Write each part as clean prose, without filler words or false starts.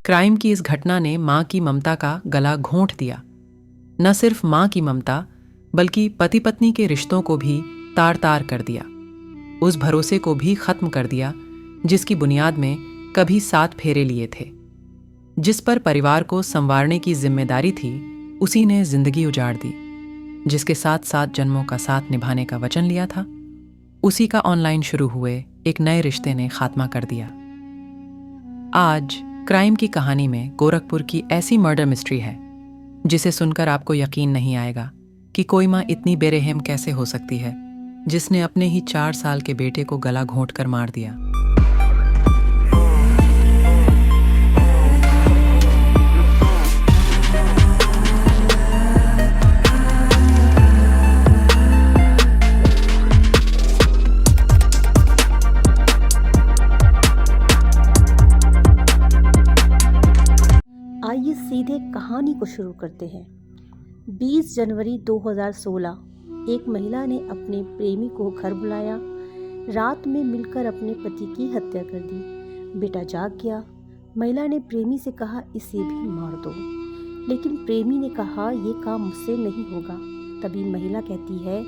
Crime की इस घटना ने मां की ममता का गला घोंट दिया। न सिर्फ मां की ममता बल्कि पति पत्नी के रिश्तों को भी तार तार कर दिया। उस भरोसे को भी खत्म कर दिया जिसकी बुनियाद में कभी 7 फेरे लिए थे। जिस पर परिवार को संवारने की जिम्मेदारी थी, उसी ने जिंदगी उजाड़ दी। जिसके साथ 7 जन्मों का साथ निभाने का वचन लिया था, उसी का ऑनलाइन शुरू हुए एक नए रिश्ते ने खात्मा कर दिया। आज क्राइम की कहानी में गोरखपुर की ऐसी मर्डर मिस्ट्री है जिसे सुनकर आपको यकीन नहीं आएगा कि कोई मां इतनी बेरहम कैसे हो सकती है, जिसने अपने ही 4 साल के बेटे को गला घोंट कर मार दिया। आइए सीधे कहानी को शुरू करते हैं। 20 जनवरी 2016 एक महिला ने अपने प्रेमी को घर बुलाया। रात में मिलकर अपने पति की हत्या कर दी। बेटा जाग गया। महिला ने प्रेमी से कहा, इसे भी मार दो, लेकिन प्रेमी ने कहा, ये काम मुझसे नहीं होगा। तभी महिला कहती है,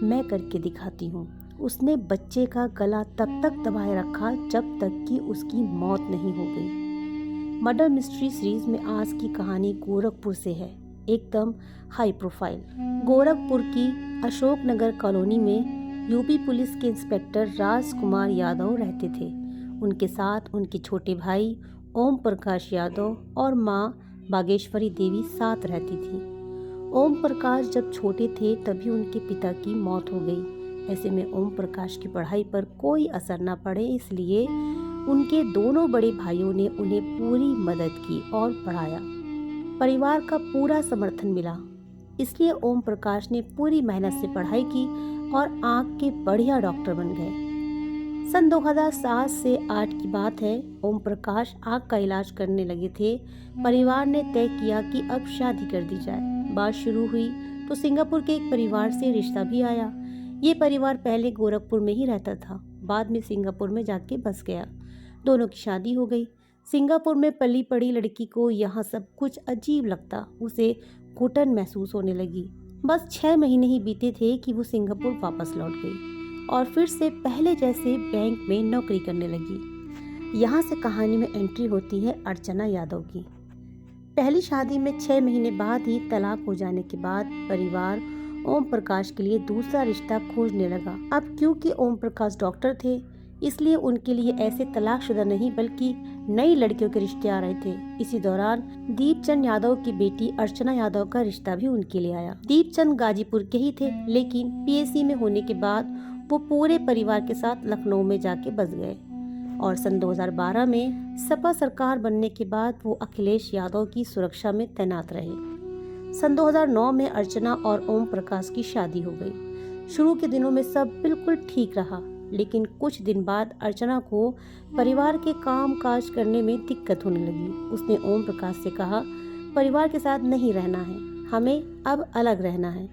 मैं करके दिखाती हूँ। उसने बच्चे का गला तब तक दबाए रखा जब तक कि उसकी मौत नहीं हो गई। मर्डर मिस्ट्री सीरीज में आज की कहानी गोरखपुर से है, एकदम हाई प्रोफाइल। गोरखपुर की अशोक नगर कॉलोनी में यूपी पुलिस के इंस्पेक्टर राजकुमार यादव रहते थे। उनके साथ उनके छोटे भाई ओम प्रकाश यादव और मां बागेश्वरी देवी साथ रहती थी। ओम प्रकाश जब छोटे थे तभी उनके पिता की मौत हो गई। ऐसे में ओम प्रकाश की पढ़ाई पर कोई असर न पड़े, इसलिए उनके दोनों बड़े भाइयों ने उन्हें पूरी मदद की और पढ़ाया। परिवार का पूरा समर्थन मिला, इसलिए ओम प्रकाश ने पूरी मेहनत से पढ़ाई की और आँख के बढ़िया डॉक्टर बन गए। सन 2007 से 8 की बात है। ओम प्रकाश आँख का इलाज करने लगे थे। परिवार ने तय किया कि अब शादी कर दी जाए। बात शुरू हुई तो सिंगापुर के एक परिवार से रिश्ता भी आया। ये परिवार पहले गोरखपुर में ही रहता था, बाद में सिंगापुर में जाके बस गया। दोनों की शादी हो गई। सिंगापुर में पली पड़ी लड़की को यहाँ सब कुछ अजीब लगता, उसे घुटन महसूस होने लगी। बस 6 महीने ही बीते थे कि वो सिंगापुर वापस लौट गई और फिर से पहले जैसे बैंक में नौकरी करने लगी। यहाँ से कहानी में एंट्री होती है अर्चना यादव की। पहली शादी में 6 महीने बाद ही तलाक हो जाने के बाद परिवार ओम प्रकाश के लिए दूसरा रिश्ता खोजने लगा। अब क्योंकि ओम प्रकाश डॉक्टर थे, इसलिए उनके लिए ऐसे तलाकशुदा नहीं बल्कि नई लड़कियों के रिश्ते आ रहे थे। इसी दौरान दीपचंद यादव की बेटी अर्चना यादव का रिश्ता भी उनके लिए आया। दीपचंद गाजीपुर के ही थे, लेकिन पीएससी में होने के बाद वो पूरे परिवार के साथ लखनऊ में जाके बस गए और सन 2012 में सपा सरकार बनने के बाद वो अखिलेश यादव की सुरक्षा में तैनात रहे। सन 2009 में अर्चना और ओम प्रकाश की शादी हो गई। शुरू के दिनों में सब बिल्कुल ठीक रहा, लेकिन कुछ दिन बाद अर्चना को परिवार के काम काज करने में दिक्कत होने लगी। उसने ओम प्रकाश से कहा, परिवार के साथ नहीं रहना है, हमें अब अलग रहना है।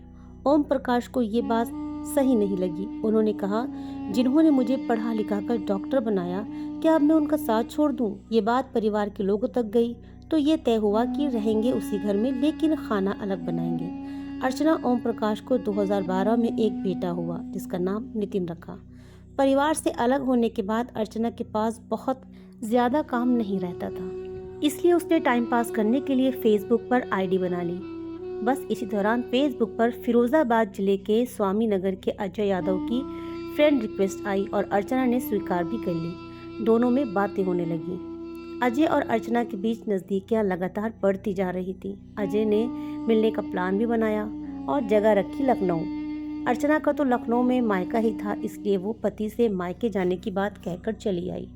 ओम प्रकाश को ये बात सही नहीं लगी। उन्होंने कहा, जिन्होंने मुझे पढ़ा लिखा कर डॉक्टर बनाया, क्या अब मैं उनका साथ छोड़ दूं? ये बात परिवार के लोगों तक गई तो ये तय हुआ कि रहेंगे उसी घर में, लेकिन खाना अलग बनाएंगे। अर्चना ओम प्रकाश को 2012 में एक बेटा हुआ जिसका नाम नितिन रखा। परिवार से अलग होने के बाद अर्चना के पास बहुत ज़्यादा काम नहीं रहता था, इसलिए उसने टाइम पास करने के लिए फेसबुक पर आईडी बना ली। बस इसी दौरान फेसबुक पर फिरोजाबाद जिले के स्वामी नगर के अजय यादव की फ्रेंड रिक्वेस्ट आई और अर्चना ने स्वीकार भी कर ली। दोनों में बातें होने लगी। अजय और अर्चना के बीच नज़दीकियाँ लगातार बढ़ती जा रही थी। अजय ने मिलने का प्लान भी बनाया और जगह रखी लखनऊ। अर्चना का तो लखनऊ में मायका ही था, इसलिए वो पति से मायके जाने की बात कहकर चली आई।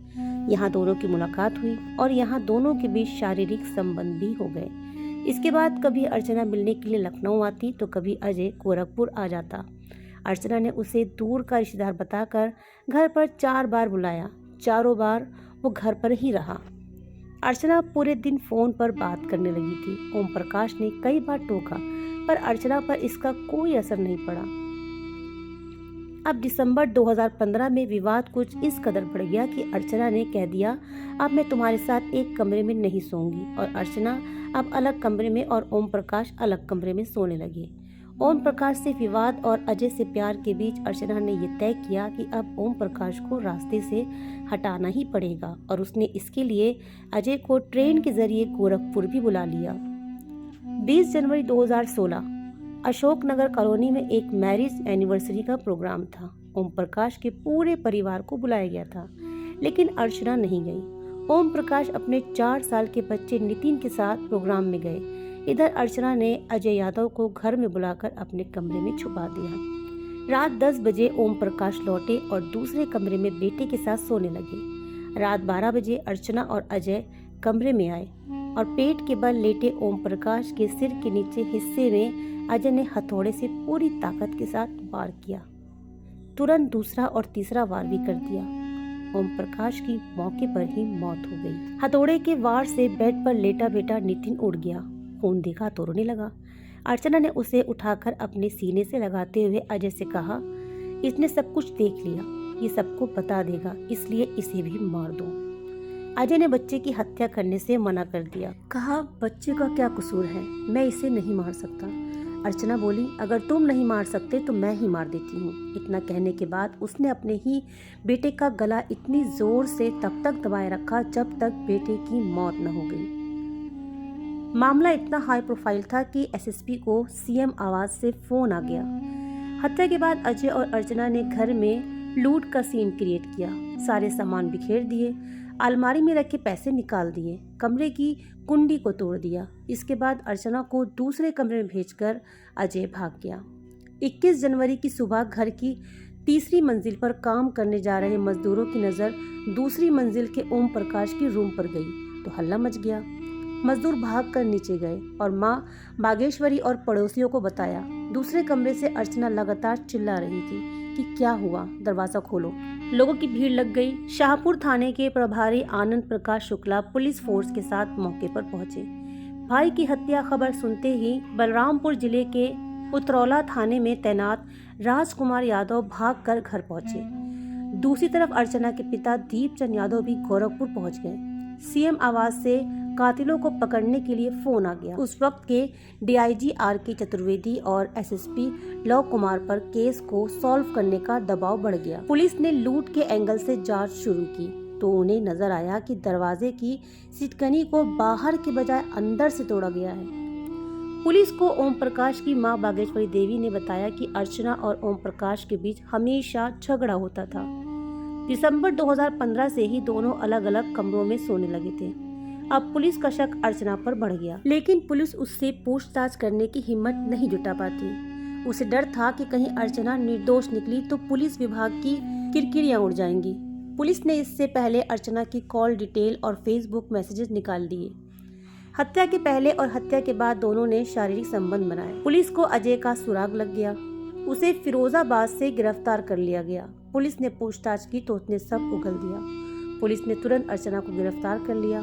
यहाँ दोनों की मुलाकात हुई और यहाँ दोनों के बीच शारीरिक संबंध भी हो गए। इसके बाद कभी अर्चना मिलने के लिए लखनऊ आती तो कभी अजय गोरखपुर आ जाता। अर्चना ने उसे दूर का रिश्तेदार बताकर घर पर 4 बार बुलाया। चारों बार वो घर पर ही रहा। अर्चना पूरे दिन फ़ोन पर बात करने लगी थी। ओम प्रकाश ने कई बार टोका, पर अर्चना पर इसका कोई असर नहीं पड़ा। अब दिसंबर 2015 में विवाद कुछ इस कदर बढ़ गया कि अर्चना ने कह दिया, अब मैं तुम्हारे साथ एक कमरे में नहीं सोऊंगी, और अर्चना अब अलग कमरे में और ओम प्रकाश अलग कमरे में सोने लगे। ओम प्रकाश से विवाद और अजय से प्यार के बीच अर्चना ने यह तय किया कि अब ओम प्रकाश को रास्ते से हटाना ही पड़ेगा, और उसने इसके लिए अजय को ट्रेन के जरिए गोरखपुर भी बुला लिया। 20 जनवरी 2016 अशोकनगर कॉलोनी में एक मैरिज एनिवर्सरी का प्रोग्राम था। ओम प्रकाश के पूरे परिवार को बुलाया गया था, लेकिन अर्चना नहीं गई। ओम प्रकाश अपने 4 साल के बच्चे नितिन के साथ प्रोग्राम में गए। इधर अर्चना ने अजय यादव को घर में बुलाकर अपने कमरे में छुपा दिया। रात 10 बजे ओम प्रकाश लौटे और दूसरे कमरे में बेटे के साथ सोने लगे। रात 12 बजे अर्चना और अजय कमरे में आए और पेट के बल लेटे ओम प्रकाश के सिर के नीचे हिस्से में अजय ने हथौड़े से पूरी ताकत के साथ वार किया। तुरंत दूसरा और तीसरा वार भी कर दिया। ओम प्रकाश की मौके पर ही मौत हो गई। हथौड़े के वार से बेड पर लेटा बेटा नितिन उड़ गया। खून देखा तो रोने लगा। अर्चना ने उसे उठाकर अपने सीने से लगाते हुए अजय से कहा, इसने सब कुछ देख लिया, ये सबको बता देगा, इसलिए इसे भी मार दो। अजय ने बच्चे की हत्या करने से मना कर दिया। कहा, बच्चे का क्या कसूर है, मैं इसे नहीं मार सकता। अर्चना बोली, अगर तुम नहीं मार सकते तो मैं ही मार देती हूँ। इतना कहने के बाद उसने अपने ही बेटे का गला इतनी जोर से तब तक दबाए रखा जब तक बेटे की मौत न हो गई। मामला इतना हाई प्रोफाइल था कि एसएसपी को सीएम आवाज से फोन आ गया। हत्या के बाद अजय और अर्चना ने घर में लूट का सीन क्रिएट किया। सारे सामान बिखेर दिए, अलमारी में रखे पैसे निकाल दिए, कमरे की कुंडी को तोड़ दिया। इसके बाद अर्चना को दूसरे कमरे में भेजकर अजय भाग गया। 21 जनवरी की सुबह घर की तीसरी मंजिल पर काम करने जा रहे मजदूरों की नज़र दूसरी मंजिल के ओम प्रकाश की रूम पर गई तो हल्ला मच गया। मजदूर भागकर नीचे गए और माँ बागेश्वरी और पड़ोसियों को बताया। दूसरे कमरे से अर्चना लगातार चिल्ला रही थी कि क्या हुआ, दरवाजा खोलो। लोगों की भीड़ लग गई। शाहपुर थाने के प्रभारी आनंद प्रकाश शुक्ला पुलिस फोर्स के साथ मौके पर पहुंचे। भाई की हत्या खबर सुनते ही बलरामपुर जिले के उतरौला थाने में तैनात राजकुमार यादव भागकर घर पहुंचे। दूसरी तरफ अर्चना के पिता दीपचंद यादव भी गोरखपुर पहुंच गए। सीएम आवाज से कातिलों को पकड़ने के लिए फोन आ गया। उस वक्त के डीआईजी आर.के. चतुर्वेदी और एसएसपी लव कुमार पर केस को सॉल्व करने का दबाव बढ़ गया। पुलिस ने लूट के एंगल से जांच शुरू की तो उन्हें नजर आया कि दरवाजे की सिटकनी को बाहर के बजाय अंदर से तोड़ा गया है। पुलिस को ओम प्रकाश की मां बागेश्वरी देवी ने बताया कि अर्चना और ओम प्रकाश के बीच हमेशा झगड़ा होता था। दिसंबर 2015 से ही दोनों अलग अलग कमरों में सोने लगे थे। अब पुलिस का शक अर्चना पर बढ़ गया, लेकिन पुलिस उससे पूछताछ करने की हिम्मत नहीं जुटा पाती। उसे डर था कि कहीं अर्चना निर्दोष निकली तो पुलिस विभाग की किरकिरियां उड़ जाएंगी। पुलिस ने इससे पहले अर्चना की कॉल डिटेल और फेसबुक मैसेजेस निकाल दिए। हत्या के पहले और हत्या के बाद दोनों ने शारीरिक संबंध बनाए। पुलिस को अजय का सुराग लग गया। उसे फिरोजाबाद से गिरफ्तार कर लिया गया। पुलिस ने पूछताछ की तो उसने सब उगल दिया। पुलिस ने तुरंत अर्चना को गिरफ्तार कर लिया।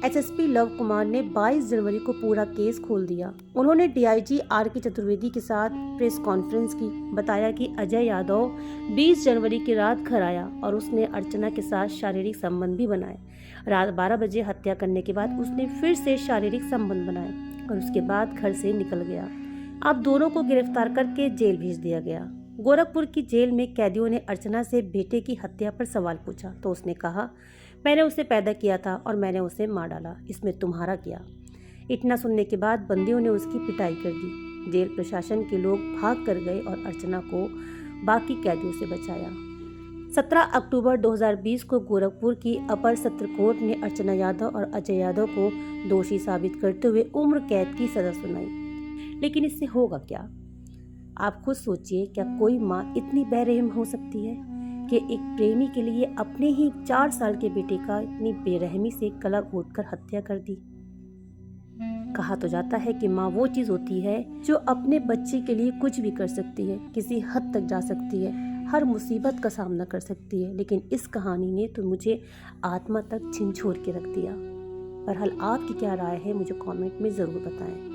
एसएसपी लव कुमार ने 22 जनवरी को पूरा केस खोल दिया। उन्होंने डीआईजी आर.के. चतुर्वेदी के साथ प्रेस कॉन्फ्रेंस की। बताया कि अजय यादव 20 जनवरी की रात घर आया और उसने अर्चना के साथ शारीरिक संबंध भी बनाए। रात 12 बजे हत्या करने के बाद उसने फिर से शारीरिक संबंध बनाए और उसके बाद घर से निकल गया। अब दोनों को गिरफ्तार करके जेल भेज दिया गया। गोरखपुर की जेल में कैदियों ने अर्चना से बेटे की हत्या पर सवाल पूछा तो उसने कहा, मैंने उसे पैदा किया था और मैंने उसे मार डाला, इसमें तुम्हारा क्या। इतना सुनने के बाद बंदियों ने उसकी पिटाई कर दी। जेल प्रशासन के लोग भाग कर गए और अर्चना को बाकी कैदियों से बचाया। 17 अक्टूबर 2020 को गोरखपुर की अपर सत्र कोर्ट ने अर्चना यादव और अजय यादव को दोषी साबित करते हुए उम्र कैद की सजा सुनाई। लेकिन इससे होगा क्या? आप खुद सोचिए, क्या कोई माँ इतनी बेरहम हो सकती है कि एक प्रेमी के लिए अपने ही 4 साल के बेटे का इतनी बेरहमी से गला घोंटकर हत्या कर दी। कहा तो जाता है कि माँ वो चीज होती है जो अपने बच्चे के लिए कुछ भी कर सकती है, किसी हद तक जा सकती है, हर मुसीबत का सामना कर सकती है। लेकिन इस कहानी ने तो मुझे आत्मा तक झिंझोर के रख दिया। बहरहाल आपकी क्या राय है मुझे कमेंट में ज़रूर बताएं।